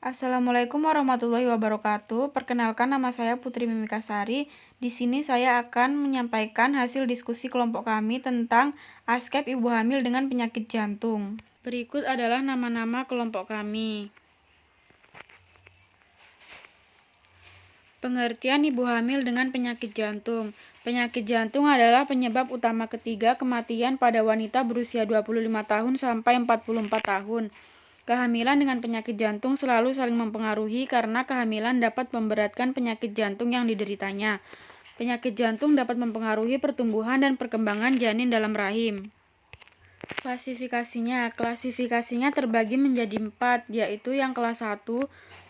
Assalamualaikum warahmatullahi wabarakatuh. Perkenalkan, nama saya Putri Mimikasari. Di sini saya akan menyampaikan hasil diskusi kelompok kami tentang askep ibu hamil dengan penyakit jantung. Berikut adalah nama-nama kelompok kami. Pengertian ibu hamil dengan penyakit jantung. Penyakit jantung adalah penyebab utama ketiga kematian pada wanita berusia 25 tahun sampai 44 tahun. Kehamilan dengan penyakit jantung selalu saling mempengaruhi karena kehamilan dapat memberatkan penyakit jantung yang dideritanya. Penyakit jantung dapat mempengaruhi pertumbuhan dan perkembangan janin dalam rahim. Klasifikasinya terbagi menjadi 4, yaitu yang kelas 1,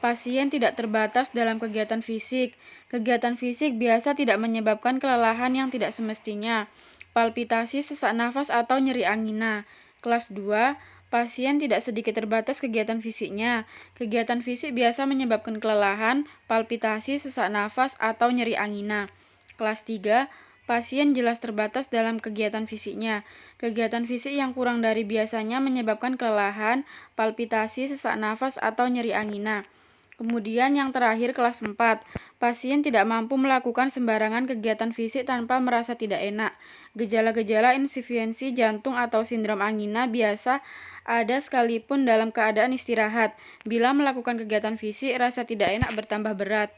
pasien tidak terbatas dalam kegiatan fisik. Kegiatan fisik biasa tidak menyebabkan kelelahan yang tidak semestinya, palpitasi, sesak nafas, atau nyeri angina. Kelas 2, pasien tidak sedikit terbatas kegiatan fisiknya. Kegiatan fisik biasa menyebabkan kelelahan, palpitasi, sesak nafas, atau nyeri angina. Kelas 3, pasien jelas terbatas dalam kegiatan fisiknya. Kegiatan fisik yang kurang dari biasanya menyebabkan kelelahan, palpitasi, sesak nafas, atau nyeri angina. Kemudian yang terakhir kelas 4, pasien tidak mampu melakukan sembarangan kegiatan fisik tanpa merasa tidak enak. Gejala-gejala insufiensi jantung atau sindrom angina biasa ada sekalipun dalam keadaan istirahat. Bila melakukan kegiatan fisik, rasa tidak enak bertambah berat.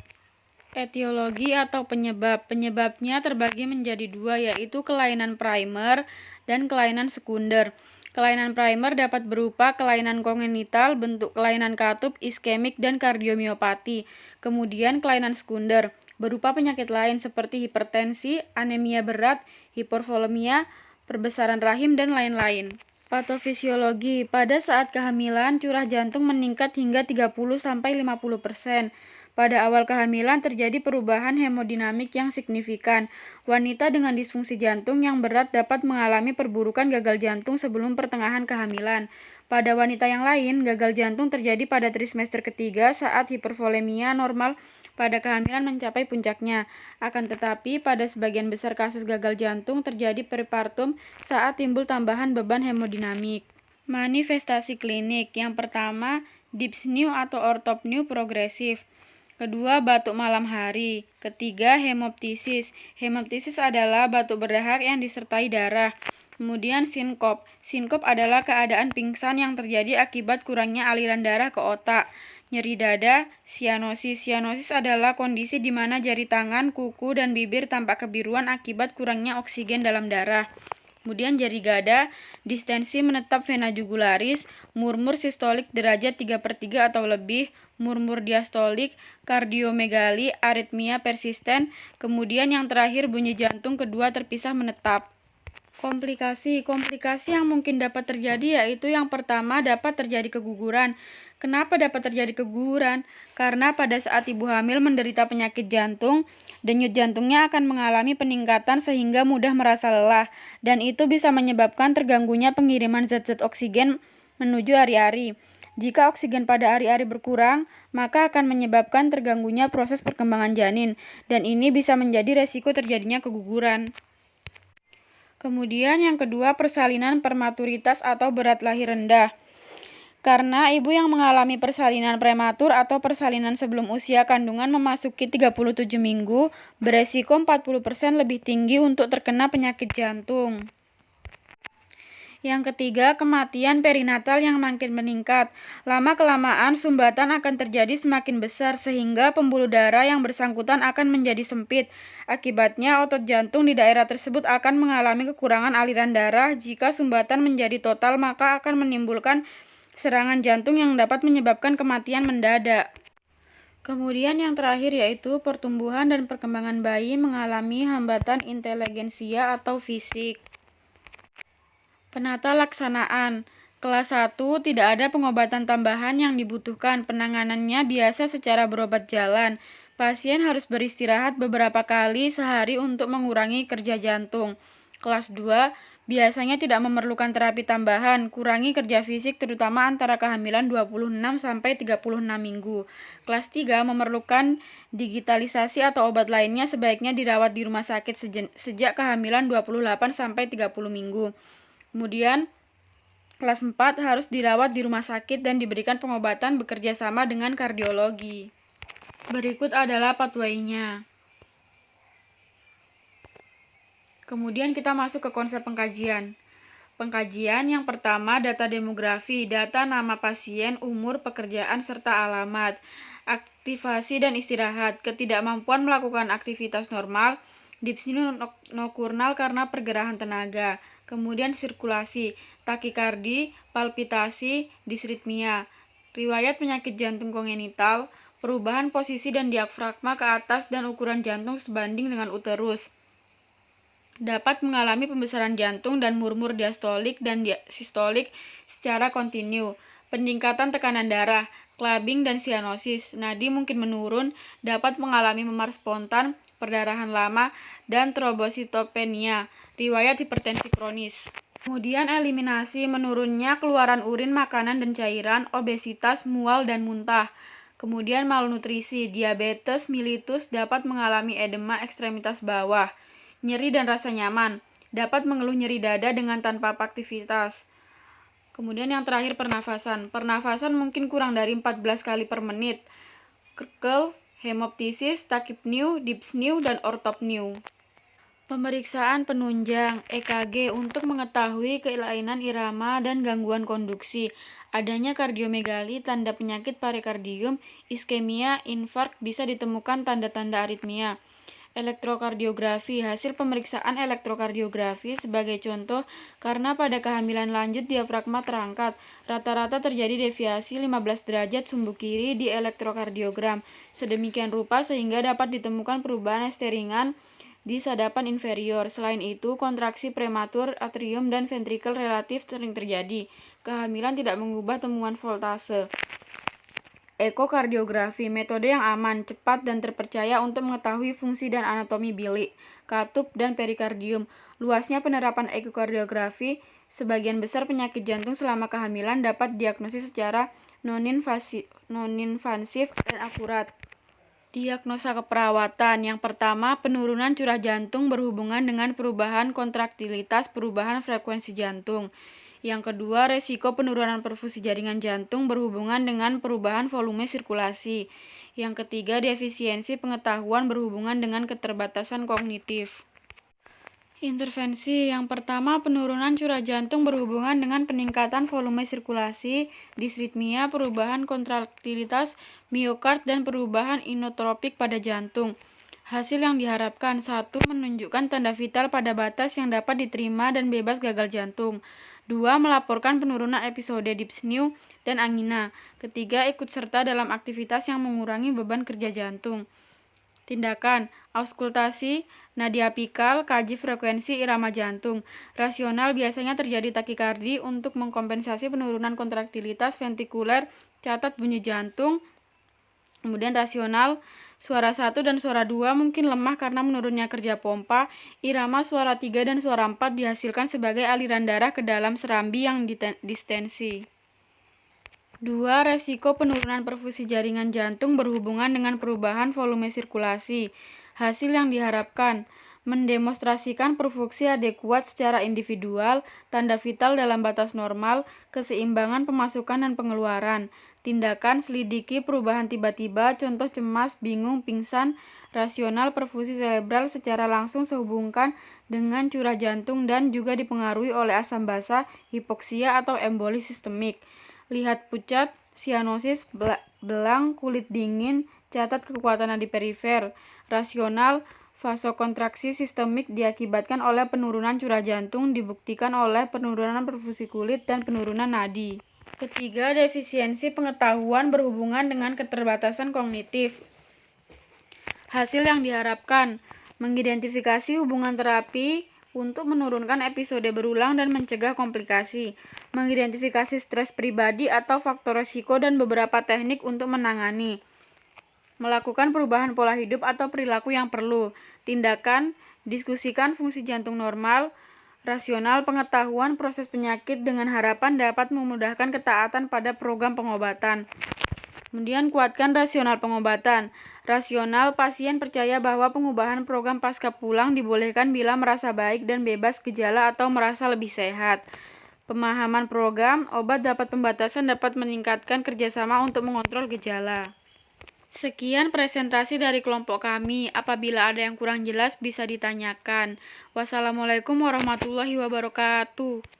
Etiologi atau penyebab. Penyebabnya terbagi menjadi 2, yaitu kelainan primer dan kelainan sekunder. Kelainan primer dapat berupa kelainan kongenital, bentuk kelainan katup, iskemik, dan kardiomiopati. Kemudian kelainan sekunder berupa penyakit lain seperti hipertensi, anemia berat, hipervolemia, perbesaran rahim, dan lain-lain. Patofisiologi. Pada saat kehamilan, curah jantung meningkat hingga 30-50%. Pada awal kehamilan terjadi perubahan hemodinamik yang signifikan. Wanita dengan disfungsi jantung yang berat dapat mengalami perburukan gagal jantung sebelum pertengahan kehamilan. Pada wanita yang lain, gagal jantung terjadi pada trimester ketiga saat hipervolemia normal pada kehamilan mencapai puncaknya. Akan tetapi, pada sebagian besar kasus gagal jantung terjadi peripartum saat timbul tambahan beban hemodinamik. Manifestasi klinik. Yang pertama, dyspnea atau ortopnea progresif. Kedua, batuk malam hari. Ketiga, hemoptisis. Hemoptisis adalah batuk berdahak yang disertai darah. Kemudian sinkop. Sinkop adalah keadaan pingsan yang terjadi akibat kurangnya aliran darah ke otak. Nyeri dada, sianosis. Sianosis adalah kondisi di mana jari tangan, kuku, dan bibir tampak kebiruan akibat kurangnya oksigen dalam darah. Kemudian jari gada, distensi menetap vena jugularis, murmur sistolik derajat 3/3 atau lebih, murmur diastolik, kardiomegali, aritmia persisten, kemudian yang terakhir bunyi jantung kedua terpisah menetap. Komplikasi yang mungkin dapat terjadi yaitu yang pertama dapat terjadi keguguran. Kenapa dapat terjadi keguguran? Karena pada saat ibu hamil menderita penyakit jantung, denyut jantungnya akan mengalami peningkatan sehingga mudah merasa lelah, dan itu bisa menyebabkan terganggunya pengiriman zat-zat oksigen menuju ari-ari. Jika oksigen pada ari-ari berkurang, maka akan menyebabkan terganggunya proses perkembangan janin, dan ini bisa menjadi resiko terjadinya keguguran. Kemudian yang kedua, persalinan prematuritas atau berat lahir rendah. Karena ibu yang mengalami persalinan prematur atau persalinan sebelum usia kandungan memasuki 37 minggu, beresiko 40% lebih tinggi untuk terkena penyakit jantung. Yang ketiga, kematian perinatal yang makin meningkat. Lama-kelamaan sumbatan akan terjadi semakin besar sehingga pembuluh darah yang bersangkutan akan menjadi sempit. Akibatnya otot jantung di daerah tersebut akan mengalami kekurangan aliran darah. Jika sumbatan menjadi total, maka akan menimbulkan serangan jantung yang dapat menyebabkan kematian mendadak. Kemudian yang terakhir yaitu pertumbuhan dan perkembangan bayi mengalami hambatan inteligensia atau fisik. Penata laksanaan. Kelas 1 tidak ada pengobatan tambahan yang dibutuhkan. Penanganannya biasa secara berobat jalan. Pasien harus beristirahat beberapa kali sehari untuk mengurangi kerja jantung. Kelas 2 biasanya tidak memerlukan terapi tambahan. Kurangi kerja fisik terutama antara kehamilan 26-36 minggu. Kelas 3 memerlukan digitalisasi atau obat lainnya sebaiknya dirawat di rumah sakit sejak kehamilan 28-30 minggu. Kemudian Kelas 4 harus dirawat di rumah sakit dan diberikan pengobatan bekerja sama dengan kardiologi. Berikut adalah pathway-nya. Kemudian kita masuk ke konsep pengkajian. Pengkajian yang pertama, data demografi, data nama pasien, umur, pekerjaan, serta alamat. Aktivasi dan istirahat, ketidakmampuan melakukan aktivitas normal, dyspnea nocturnal karena pergerakan tenaga. Kemudian sirkulasi, takikardi, palpitasi, disritmia. Riwayat penyakit jantung kongenital, perubahan posisi dan diafragma ke atas dan ukuran jantung sebanding dengan uterus. Dapat mengalami pembesaran jantung dan murmur diastolik dan sistolik secara kontinu. Peningkatan tekanan darah, clubbing dan sianosis. Nadi mungkin menurun, dapat mengalami memar spontan, perdarahan lama, dan trombositopenia. Riwayat hipertensi kronis. Kemudian eliminasi, menurunnya keluaran urin, makanan dan cairan, obesitas, mual dan muntah. Kemudian malnutrisi, diabetes mellitus, dapat mengalami edema ekstremitas bawah. Nyeri dan rasa nyaman, dapat mengeluh nyeri dada dengan tanpa aktivitas. Kemudian yang terakhir pernafasan. Pernafasan mungkin kurang dari 14 kali per menit. Krkel, hemoptisis, tachypnea, dyspnea, dan ortopnea. Pemeriksaan penunjang EKG untuk mengetahui kelainan irama dan gangguan konduksi. Adanya kardiomegali, tanda penyakit perikardium, iskemia, infark, bisa ditemukan tanda-tanda aritmia. Elektrokardiografi, hasil pemeriksaan elektrokardiografi sebagai contoh karena pada kehamilan lanjut diafragma terangkat. Rata-rata terjadi deviasi 15 derajat sumbu kiri di elektrokardiogram. Sedemikian rupa sehingga dapat ditemukan perubahan ST ringan di sadapan inferior. Selain itu, kontraksi prematur atrium dan ventrikel relatif sering terjadi. Kehamilan tidak mengubah temuan voltase. Ekokardiografi, metode yang aman, cepat, dan terpercaya untuk mengetahui fungsi dan anatomi bilik, katup, dan perikardium. Luasnya penerapan ekokardiografi, sebagian besar penyakit jantung selama kehamilan dapat diagnosis secara non-invasif dan akurat. Diagnosa keperawatan. Yang pertama, penurunan curah jantung berhubungan dengan perubahan kontraktilitas, perubahan frekuensi jantung. Yang kedua, resiko penurunan perfusi jaringan jantung berhubungan dengan perubahan volume sirkulasi. Yang ketiga, defisiensi pengetahuan berhubungan dengan keterbatasan kognitif. Intervensi. Yang pertama, penurunan curah jantung berhubungan dengan peningkatan volume sirkulasi, disritmia, perubahan kontraktilitas miokard, dan perubahan inotropik pada jantung. Hasil yang diharapkan: 1. Menunjukkan tanda vital pada batas yang dapat diterima dan bebas gagal jantung. 2. Melaporkan penurunan episode dyspnea dan angina. Ketiga, ikut serta dalam aktivitas yang mengurangi beban kerja jantung. Tindakan: auskultasi, nadi apikal, kaji frekuensi irama jantung. Rasional, biasanya terjadi takikardi. Untuk mengkompensasi penurunan kontraktilitas ventrikuler, catat bunyi jantung. Kemudian rasional, suara 1 dan suara 2 mungkin lemah karena menurunnya kerja pompa. Irama suara 3 dan suara 4 dihasilkan sebagai aliran darah ke dalam serambi yang distensi. 2. Resiko penurunan perfusi jaringan jantung berhubungan dengan perubahan volume sirkulasi. Hasil yang diharapkan: mendemonstrasikan perfusi adekuat secara individual, tanda vital dalam batas normal, keseimbangan pemasukan dan pengeluaran. Tindakan: selidiki perubahan tiba-tiba, contoh cemas, bingung, pingsan. Rasional, perfusi cerebral secara langsung sehubungkan dengan curah jantung dan juga dipengaruhi oleh asam basa, hipoksia, atau emboli sistemik. Lihat pucat, sianosis, belang, kulit dingin, catat kekuatan nadi perifer. Rasional, vasokontraksi sistemik diakibatkan oleh penurunan curah jantung, dibuktikan oleh penurunan perfusi kulit dan penurunan nadi. Ketiga, defisiensi pengetahuan berhubungan dengan keterbatasan kognitif. Hasil yang diharapkan: mengidentifikasi hubungan terapi untuk menurunkan episode berulang dan mencegah komplikasi, mengidentifikasi stres pribadi atau faktor risiko dan beberapa teknik untuk menangani, melakukan perubahan pola hidup atau perilaku yang perlu. Tindakan: diskusikan fungsi jantung normal. Rasional, pengetahuan proses penyakit dengan harapan dapat memudahkan ketaatan pada program pengobatan. Kemudian kuatkan rasional pengobatan. Rasional, pasien percaya bahwa pengubahan program pasca pulang dibolehkan bila merasa baik dan bebas gejala atau merasa lebih sehat. Pemahaman program, obat dapat pembatasan dapat meningkatkan kerjasama untuk mengontrol gejala. Sekian presentasi dari kelompok kami. Apabila ada yang kurang jelas bisa ditanyakan. Wassalamualaikum warahmatullahi wabarakatuh.